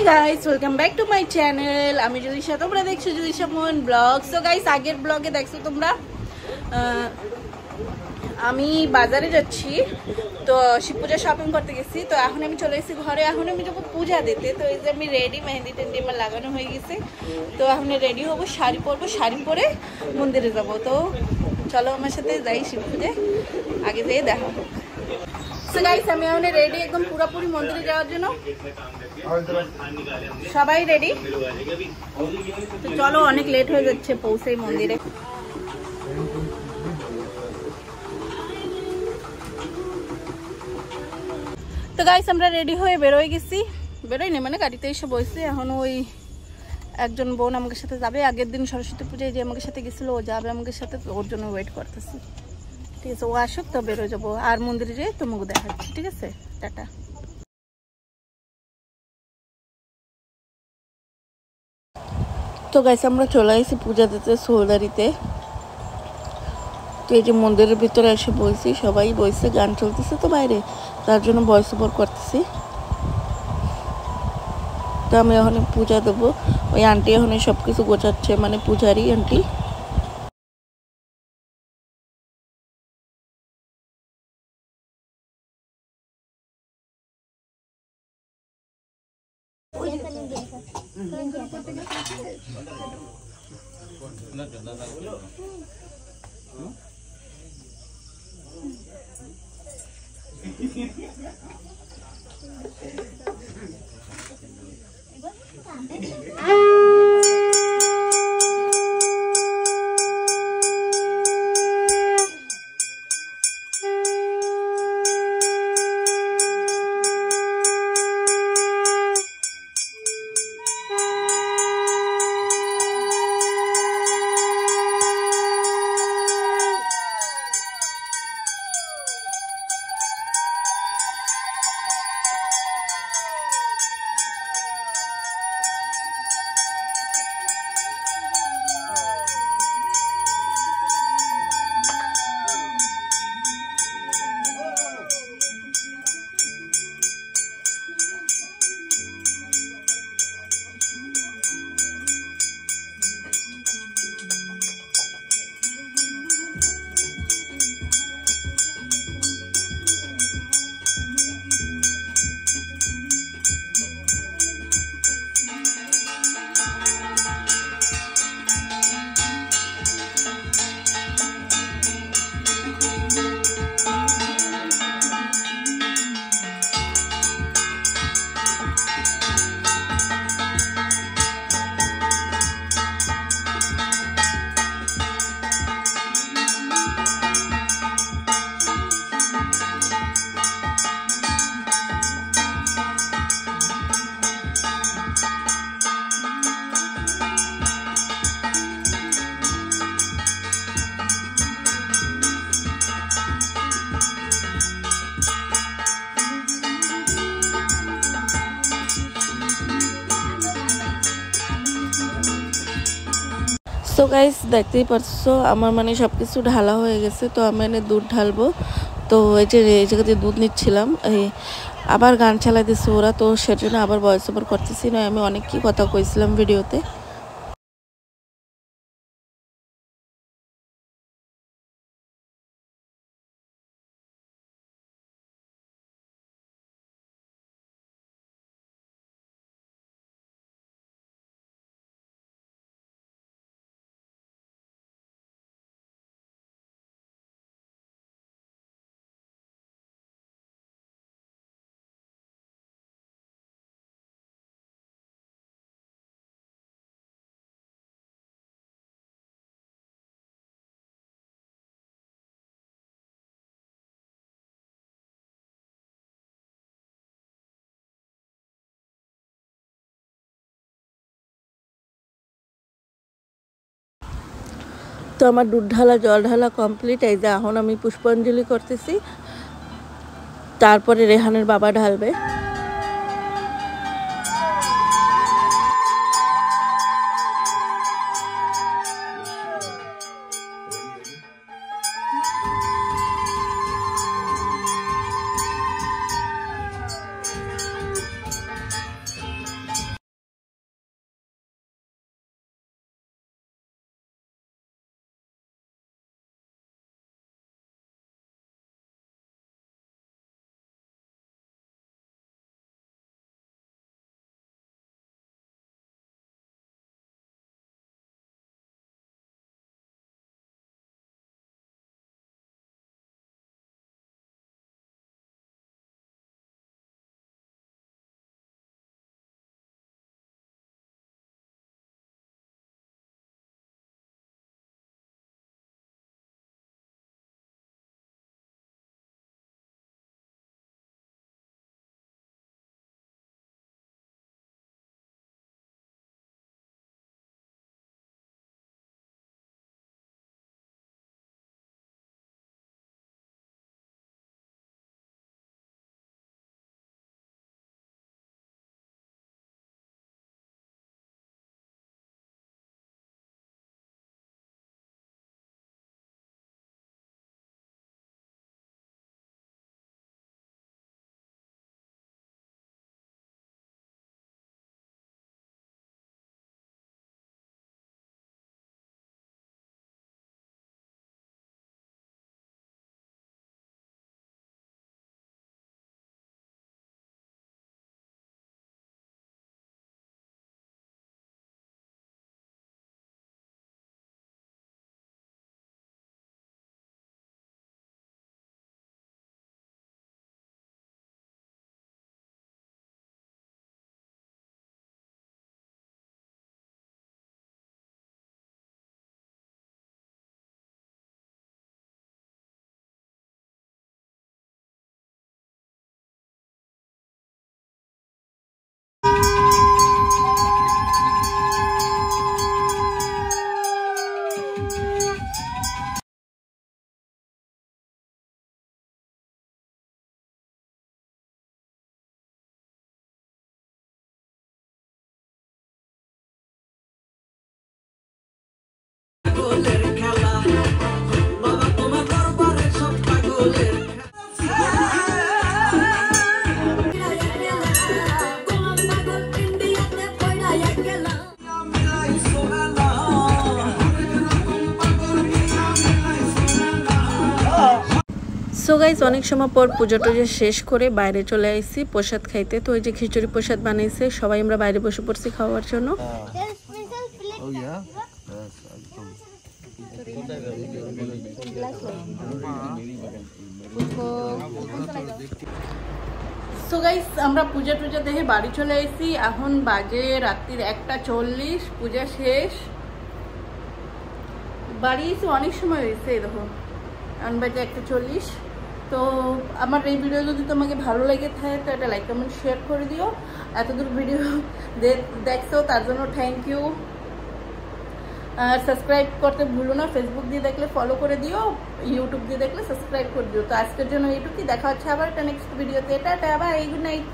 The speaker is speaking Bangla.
Guys, welcome back to my channel. আমি জুলিশা, তোমরা দেখছো জুলিশা মোহন ব্লগ। সো গাইস, আগের ব্লগে দেখছো তোমরা আমি বাজারে যাচ্ছি, তো শিব পূজা শপিং করতে গেছি। তো এখন আমি চলে এসেছি ঘরে। এখন আমি যাবো পূজা দিতে। তো এই যে আমি রেডি, মেহেন্দি টেন্দি আমার লাগানো হয়ে গেছে। তো এখন রেডি হবো, শাড়ি পরবো, শাড়ি পরে মন্দিরে যাব। তো চলো আমার সাথে যাই শিব পূজায়, আগে যেয়ে দেখা হোক। সো গাইস, আমি এখন রেডি একদম পুরোপুরি মন্দিরে যাওয়ার জন্য। সবাই রেডি, তো চলো, অনেক লেট হয়ে যাচ্ছে পৌঁছেই মন্দিরে। তো গাইস, আমরা রেডি হয়ে বেরোয় গেছি। বেরোয়নি মানে গাড়িতে এসে বসছি। এখন ওই একজন বোন আমাদের সাথে যাবে। আগের দিন সরস্বতী পূজায় যে আমাদের সাথে গেছিলো, ও যাবে আমাদের সাথে। ওর জন্য ওয়েট করতেছি। ঠিক আছে, ও আসুক তো বেরোয় যাবো। আর মন্দিরে যেয়ে তোমাকে দেখাচ্ছি। ঠিক আছে, টাটা। তো গাইস, আমরা চলে আসি পূজা দিতে সোলদারিতে। তো এই যে মন্দিরের ভিতরে এসে বলছি, সবাই বসে, গান চলতেছে তো বাইরে, তার জন্য ভয়েস ওভার করতেছি। তো আমি এখন পূজা দেবো। ওই আন্টি এখন সব কিছু গোছাচ্ছে, মানে পূজারি আন্টি। সো গাইস, দেখতেই পারছো আমার মানে সব কিছু ঢালা হয়ে গেছে। তো আমি এনে দুধ ঢালবো। তো এই জায়গাতে দুধ নিচ্ছিলাম, এই আবার গান চালাই দিচ্ছে ওরা। তো সেজন্য আবার ভয়েস ওভার করতেছি না। আমি অনেক কি কথা কইছিলাম ভিডিওতে। তো আমার দুধ ঢালা, জল ঢালা কমপ্লিট। এই যে এখন আমি পুষ্পাঞ্জলি করতেছি, তারপরে রেহানের বাবা ঢালবে। সো গাইস অনেক সময় পর পুজো টুজো শেষ করে বাইরে চলে আইছি প্রসাদ খাইতে। তো ওই যে খিচুড়ি প্রসাদ বানাইছে, সবাই আমরা বাইরে বসে পড়ছি খাওয়ার জন্য। সো গাইস আমরা পূজা টুজা দেখে বাড়ি চলে আইছি। এখন বাজে রাত্রির 1:40, পূজা শেষ, বাড়ি এসে অনেক সময় হয়েছে। দেখো এখন বাজে 1:40। তো আমার এই ভিডিও যদি তোমাকে ভালো লেগে থাকে তো এটা লাইক কমেন্ট শেয়ার করে দিও। এতদূর ভিডিও দেখছো তার জন্য থ্যাংক ইউ। আর সাবস্ক্রাইব করতে ভুলো না, ফেসবুক দিয়ে দেখলে ফলো করে দিও, ইউটিউব দিয়ে দেখলে সাবস্ক্রাইব করে দিও। তো আজকের জন্য এইটুকুই, দেখা হচ্ছে আবার একটা নেক্সট ভিডিওতে। Tata bye, good night.